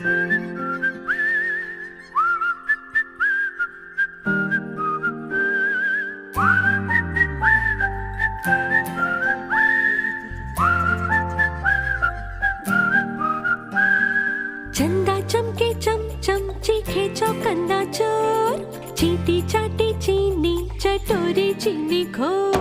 चंदा चमके चम चम चीखे चौकन्ना चोर, चींटी चाटी चीनी चटोरी चीनी खोर।